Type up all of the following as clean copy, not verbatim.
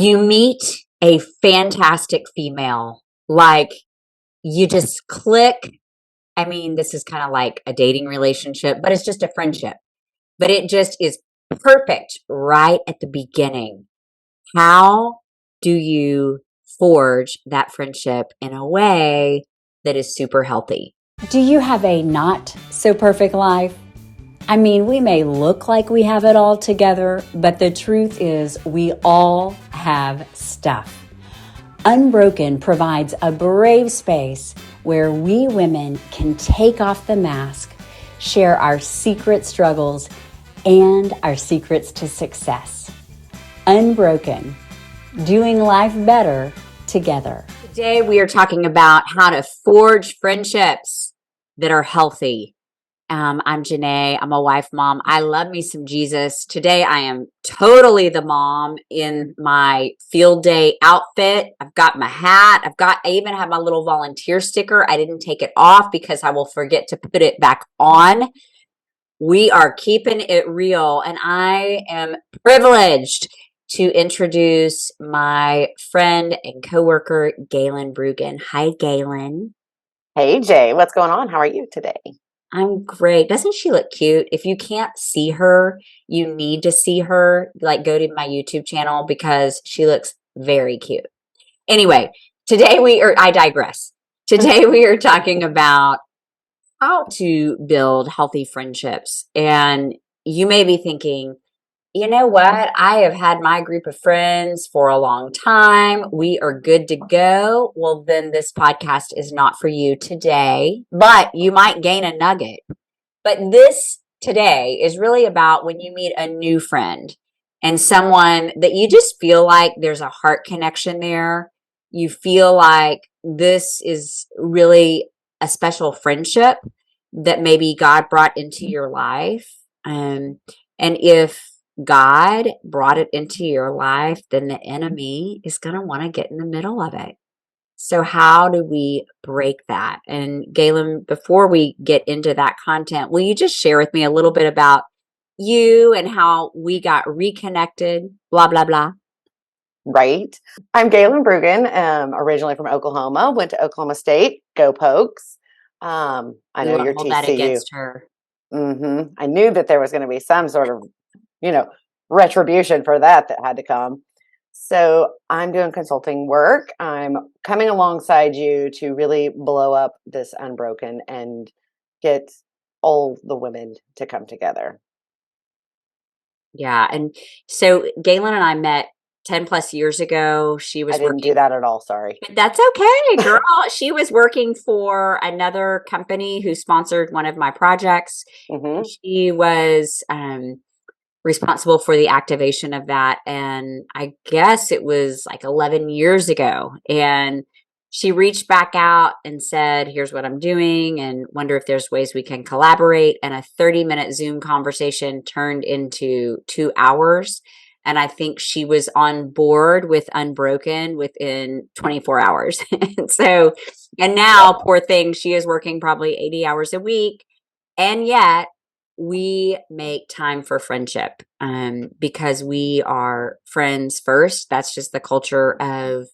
You meet a fantastic female, like you just click. I mean, this is kind of like a dating relationship, but it's just a friendship. But it just is perfect right at the beginning. How do you forge that friendship in a way that is super healthy? Do you have a not so perfect life? I mean, we may look like we have it all together, but the truth is we all have stuff. Unbroken provides a brave space where we women can take off the mask, share our secret struggles, and our secrets to success. Unbroken, doing life better together. Today, we are talking about how to forge friendships that are healthy. I'm Janae. I'm a wife mom. I love me some Jesus. Today, I am totally the mom in my field day outfit. I've got my hat. I even have my little volunteer sticker. I didn't take it off because I will forget to put it back on. We are keeping it real, and I am privileged to introduce my friend and coworker, Galen Brugan. Hi, Galen. Hey Jay, what's going on? How are you today? I'm great. Doesn't she look cute? If you can't see her, you need to see her. Like, go to my YouTube channel because she looks very cute. Anyway, I digress. Today we are talking about how to build healthy friendships. And you may be thinking, you know what? I have had my group of friends for a long time. We are good to go. Well, then this podcast is not for you today, but you might gain a nugget. But this today is really about when you meet a new friend and someone that you just feel like there's a heart connection there. You feel like this is really a special friendship that maybe God brought into your life. And if God brought it into your life, then the enemy is going to want to get in the middle of it. So how do we break that? And Galen, before we get into that content, will you just share with me a little bit about you and how we got reconnected, blah, blah, blah? Right. I'm Galen Brugan, originally from Oklahoma, went to Oklahoma State, go Pokes. I We know won't you're hold that TCU. against her. I knew that there was going to be some sort of, retribution for that had to come. So I'm doing consulting work. I'm coming alongside you to really blow up this Unbroken and get all the women to come together. Yeah. And so Galen and I met 10 plus years ago. She was I didn't do that at all. Sorry. That's okay, girl. She was working for another company who sponsored one of my projects. hmm She was responsible for the activation of that. And I guess it was like 11 years ago. And she reached back out and said, here's what I'm doing and wonder if there's ways we can collaborate. And a 30-minute Zoom conversation turned into 2 hours. And I think she was on board with Unbroken within 24 hours. And now, poor thing, she is working probably 80 hours a week. And yet, we make time for friendship because we are friends first. That's just the culture of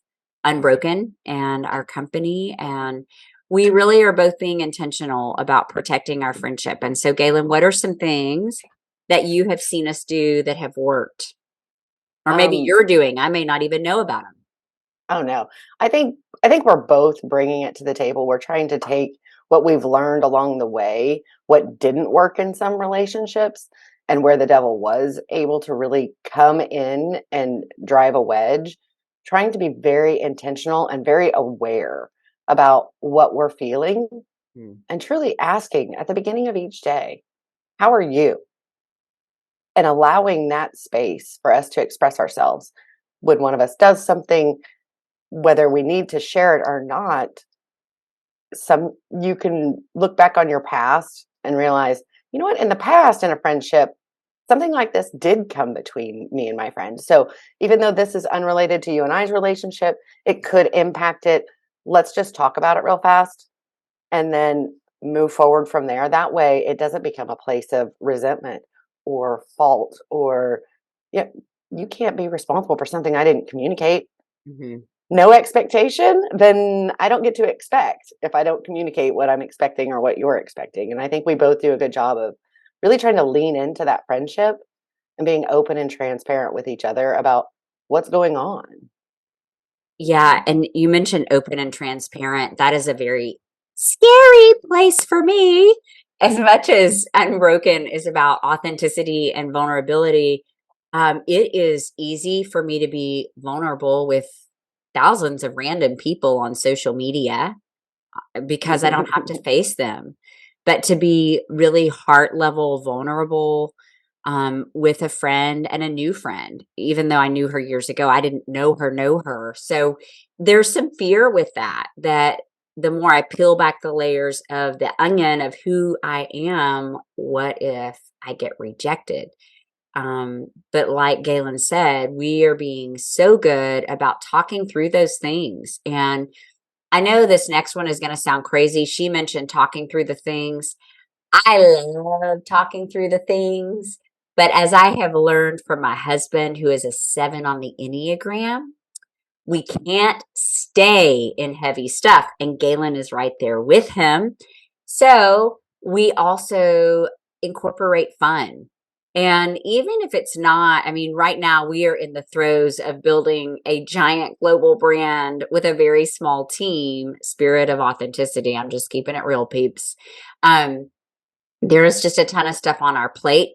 Unbroken and our company. And we really are both being intentional about protecting our friendship. And so, Galen, what are some things that you have seen us do that have worked? Or maybe you're doing, I may not even know about them. Oh no. I think we're both bringing it to the table. We're trying to take what we've learned along the way, what didn't work in some relationships, and where the devil was able to really come in and drive a wedge, trying to be very intentional and very aware about what we're feeling and truly asking at the beginning of each day, how are you? And allowing that space for us to express ourselves. When one of us does something, whether we need to share it or not, you can look back on your past and realize, you know what, in the past in a friendship, something like this did come between me and my friend. So even though this is unrelated to you and I's relationship, it could impact it. Let's just talk about it real fast and then move forward from there. That way it doesn't become a place of resentment or fault or, yeah, you can't be responsible for something I didn't communicate. Hmm. No expectation, then I don't get to expect if I don't communicate what I'm expecting or what you're expecting. And I think we both do a good job of really trying to lean into that friendship and being open and transparent with each other about what's going on. Yeah, and you mentioned open and transparent. That is a very scary place for me. As much as Unbroken is about authenticity and vulnerability, it is easy for me to be vulnerable with thousands of random people on social media because I don't have to face them. But to be really heart level vulnerable with a friend and a new friend, even though I knew her years ago, I didn't know her. So there's some fear with that, that the more I peel back the layers of the onion of who I am, what if I get rejected? But like Galen said, we are being so good about talking through those things. And I know this next one is going to sound crazy. She mentioned talking through the things. I love talking through the things. But as I have learned from my husband, who is a 7 on the Enneagram, we can't stay in heavy stuff. And Galen is right there with him. So we also incorporate fun. And even if it's not, I mean, right now we are in the throes of building a giant global brand with a very small team, spirit of authenticity. I'm just keeping it real, peeps. There is just a ton of stuff on our plate.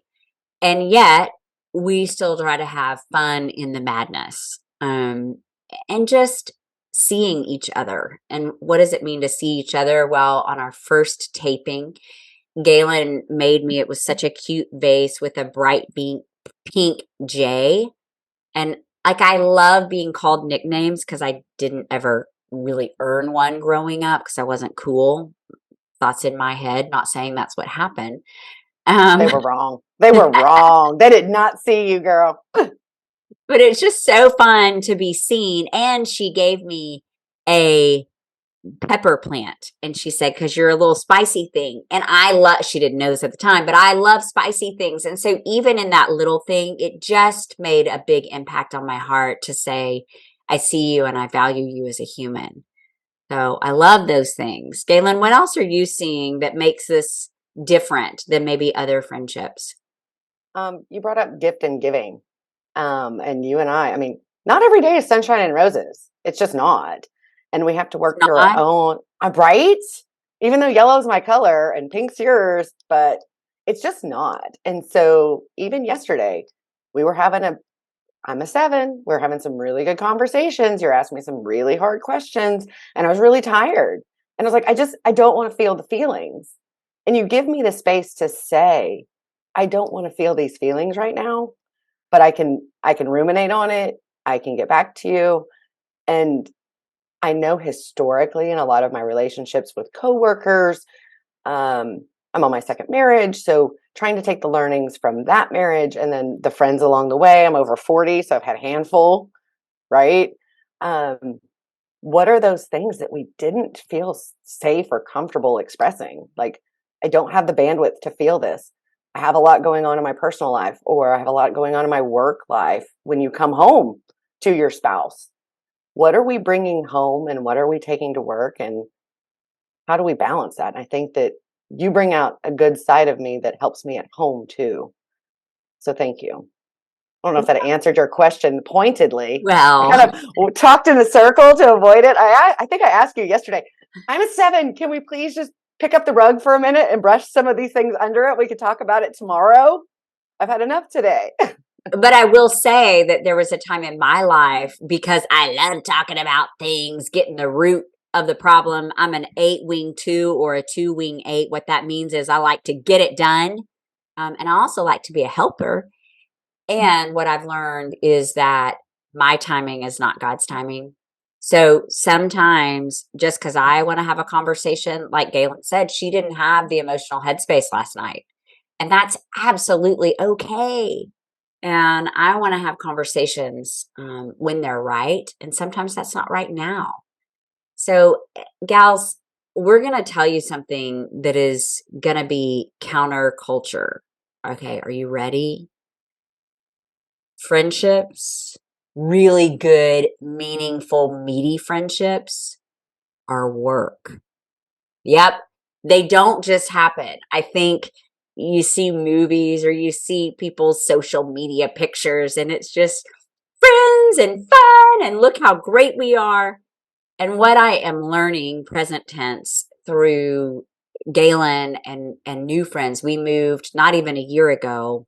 And yet we still try to have fun in the madness. And just seeing each other. And what does it mean to see each other? Well, on our first taping, Galen made me, it was such a cute vase with a bright pink J. And like, I love being called nicknames because I didn't ever really earn one growing up because I wasn't cool. Thoughts in my head, not saying that's what happened. They Um, were wrong. They were wrong. They did not see you, girl. but it's just so fun to be seen. And she gave me a pepper plant. And she said, because you're a little spicy thing. And I love, she didn't know this at the time, but I love spicy things. And so even in that little thing, it just made a big impact on my heart to say, I see you and I value you as a human. So I love those things. Galen, what else are you seeing that makes this different than maybe other friendships? You brought up gift and giving. And you and I mean, not every day is sunshine and roses. It's just not. And we have to It's work through our not. own, right? Even though yellow's my color and pink's yours, but it's just not. And so even yesterday, we were having a, I'm a 7. We're having some really good conversations. You're asking me some really hard questions. And I was really tired. And I was like, I don't want to feel the feelings. And you give me the space to say, I don't want to feel these feelings right now, but I can ruminate on it. I can get back to you. And I know historically in a lot of my relationships with coworkers, I'm on my second marriage, so trying to take the learnings from that marriage and then the friends along the way. I'm over 40, so I've had a handful, right? Um, what are those things that we didn't feel safe or comfortable expressing? Like, I don't have the bandwidth to feel this. I have a lot going on in my personal life, or I have a lot going on in my work life. When you come home to your spouse, what are we bringing home and what are we taking to work? And how do we balance that? And I think that you bring out a good side of me that helps me at home too. So thank you. I don't know if that answered your question pointedly. I Well, kind of talked in a circle to avoid it. I think I asked you yesterday, I'm a 7. Can we please just pick up the rug for a minute and brush some of these things under it? We could talk about it tomorrow. I've had enough today. but I will say that there was a time in my life because I love talking about things, getting the root of the problem. I'm an 8 wing 2 or a 2 wing 8. What that means is I like to get it done. And I also like to be a helper. And what I've learned is that my timing is not God's timing. So sometimes just because I want to have a conversation, like Galen said, she didn't have the emotional headspace last night. And that's absolutely okay. And I want to have conversations when they're right. And sometimes that's not right now. So, gals, we're going to tell you something that is going to be counterculture. Okay, are you ready? friendships, really good, meaningful, meaty friendships are work. Yep. They don't just happen. I think you see movies or you see people's social media pictures and it's just friends and fun and look how great we are. And what I am learning present tense through Galen and new friends, we moved not even a year ago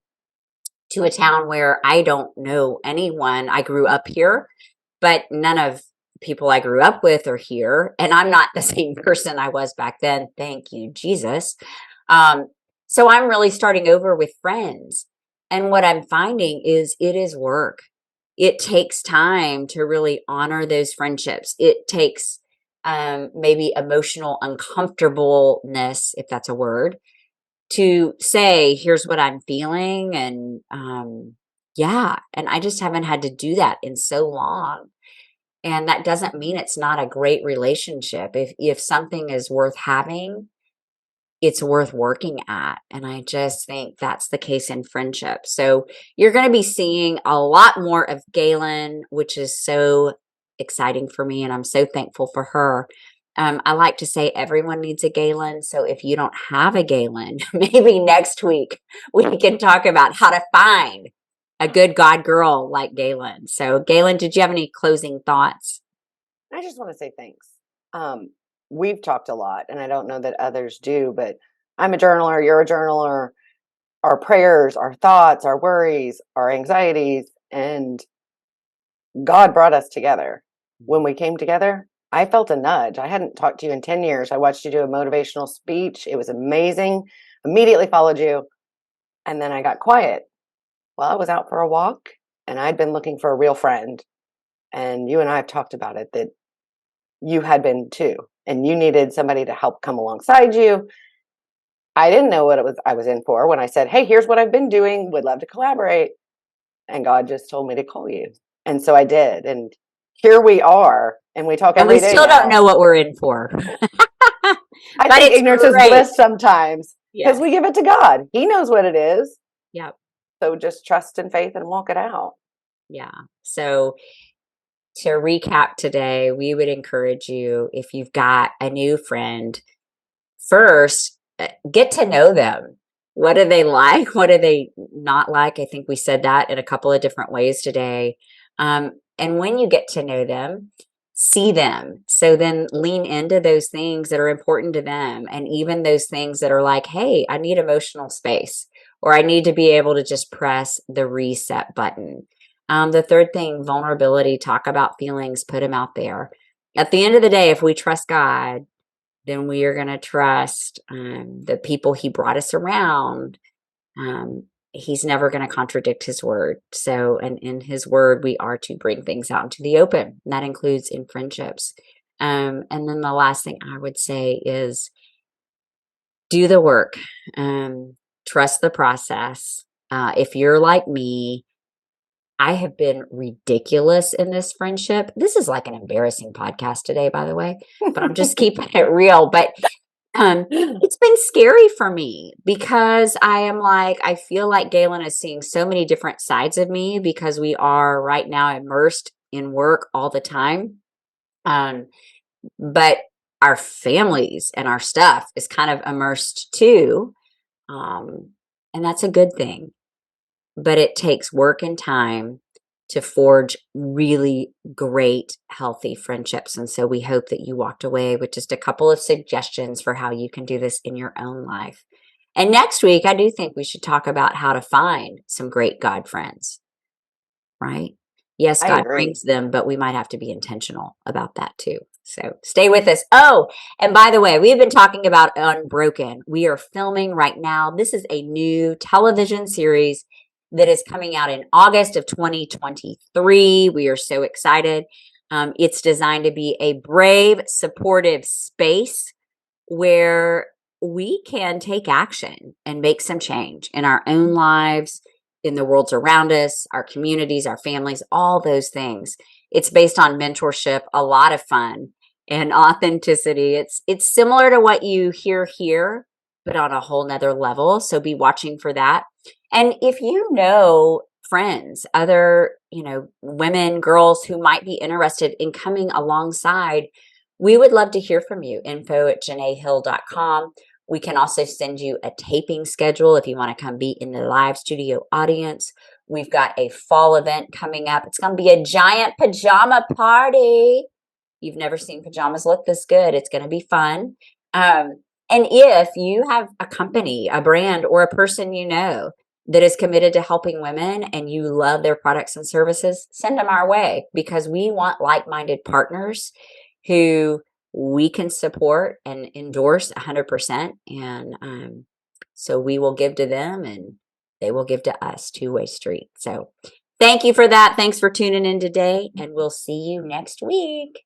to a town where I don't know anyone. I grew up here, but none of the people I grew up with are here. And I'm not the same person I was back then. Thank you, Jesus. Um, so I'm really starting over with friends. And what I'm finding is it is work. It takes time to really honor those friendships. It takes maybe emotional uncomfortableness, if that's a word, to say, here's what I'm feeling. And yeah, and I just haven't had to do that in so long. And that doesn't mean it's not a great relationship. If something is worth having, it's worth working at. And I just think that's the case in friendship. So you're going to be seeing a lot more of Galen, which is so exciting for me. And I'm so thankful for her. I like to say everyone needs a Galen. So if you don't have a Galen, maybe next week we can talk about how to find a good God girl like Galen. So Galen, did you have any closing thoughts? I just want to say thanks. We've talked a lot, and I don't know that others do, but I'm a journaler, you're a journaler. Our prayers, our thoughts, our worries, our anxieties, and God brought us together. When we came together, I felt a nudge. I hadn't talked to you in 10 years. I watched you do a motivational speech. It was amazing. Immediately followed you. And then I got quiet. Well, I was out for a walk and I'd been looking for a real friend. And you and I have talked about it that you had been too. And you needed somebody to help come alongside you. I didn't know what it was I was in for when I said, hey, here's what I've been doing. Would love to collaborate. And God just told me to call you. And so I did. And here we are. And we talk And we every day still don't now. know what we're in for. I But think it's ignorance is great. bliss sometimes because Yes. we give it to God. He knows what it is. Yep. So just trust and faith and walk it out. Yeah. So to recap today, we would encourage you, if you've got a new friend, first, get to know them. What do they like? What do they not like? I think we said that in a couple of different ways today. And when you get to know them, see them. So then lean into those things that are important to them. And even those things that are like, hey, I need emotional space, or I need to be able to just press the reset button. The third thing, vulnerability, talk about feelings, put them out there. At the end of the day, if we trust God, then we are going to trust the people he brought us around. He's never going to contradict his word. So, and in his word, we are to bring things out into the open. And that includes in friendships. And then the last thing I would say is do the work, trust the process. If you're like me, I have been ridiculous in this friendship. This is like an embarrassing podcast today, by the way, but I'm just keeping it real. But it's been scary for me because I am like, I feel like Galen is seeing so many different sides of me because we are right now immersed in work all the time. Um, but our families and our stuff is kind of immersed too. Um, and that's a good thing. But it takes work and time to forge really great, healthy friendships. And so we hope that you walked away with just a couple of suggestions for how you can do this in your own life. And next week, I do think we should talk about how to find some great God friends, right? Yes, I God agree. brings them, but we might have to be intentional about that too. So stay with us. Oh, and by the way, we've been talking about Unbroken. We are filming right now. This is a new television series that is coming out in August of 2023. We are so excited. It's designed to be a brave, supportive space where we can take action and make some change in our own lives, in the worlds around us, our communities, our families, all those things. It's based on mentorship, a lot of fun and authenticity. It's similar to what you hear here, but on a whole nother level. So be watching for that. And if you know friends, other, women, girls who might be interested in coming alongside, we would love to hear from you. info@janaehill.com. We can also send you a taping schedule if you want to come be in the live studio audience. We've got a fall event coming up. It's going to be a giant pajama party. You've never seen pajamas look this good. It's going to be fun. And if you have a company, a brand, or a person that is committed to helping women and you love their products and services, send them our way, because we want like-minded partners who we can support and endorse 100%. And so we will give to them and they will give to us, two-way street. So thank you for that. Thanks for tuning in today, and we'll see you next week.